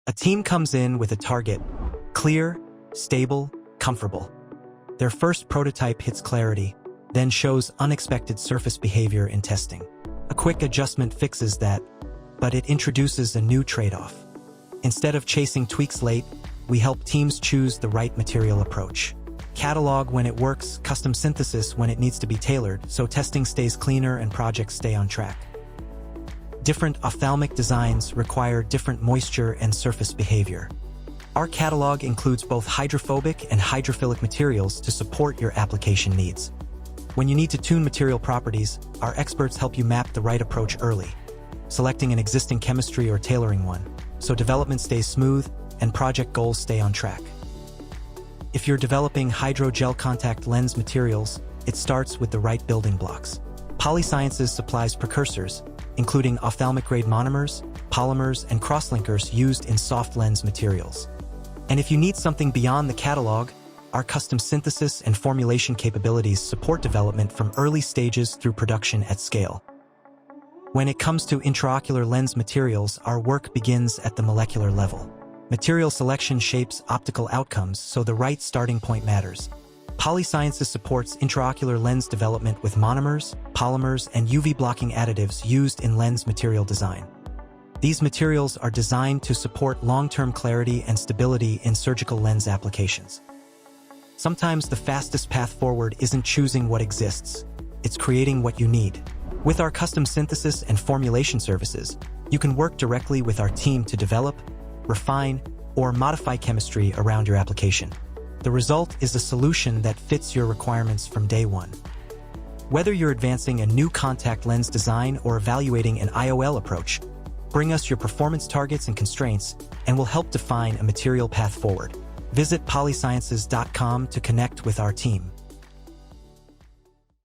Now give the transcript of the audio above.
A team comes in with a target: clear, stable, comfortable. Their first prototype hits clarity, then shows unexpected surface behavior in testing. A quick adjustment fixes that, but it introduces a new trade-off. Instead of chasing tweaks late, we help teams choose the right material approach. Catalog when it works, custom synthesis when it needs to be tailored, so testing stays cleaner and projects stay on track. Different ophthalmic designs require different moisture and surface behavior. Our catalog includes both hydrophobic and hydrophilic materials to support your application needs. When you need to tune material properties, our experts help you map the right approach early, selecting an existing chemistry or tailoring one, so development stays smooth and project goals stay on track. If you're developing hydrogel contact lens materials, it starts with the right building blocks. Polysciences supplies precursors, including ophthalmic-grade monomers, polymers, and crosslinkers used in soft lens materials. And if you need something beyond the catalog, our custom synthesis and formulation capabilities support development from early stages through production at scale. When it comes to intraocular lens materials, our work begins at the molecular level. Material selection shapes optical outcomes, so the right starting point matters. Polysciences supports intraocular lens development with monomers, polymers, and UV-blocking additives used in lens material design. These materials are designed to support long-term clarity and stability in surgical lens applications. Sometimes the fastest path forward isn't choosing what exists, it's creating what you need. With our custom synthesis and formulation services, you can work directly with our team to develop, refine, or modify chemistry around your application. The result is a solution that fits your requirements from day one. Whether you're advancing a new contact lens design or evaluating an IOL approach, bring us your performance targets and constraints, and we'll help define a material path forward. Visit polysciences.com to connect with our team.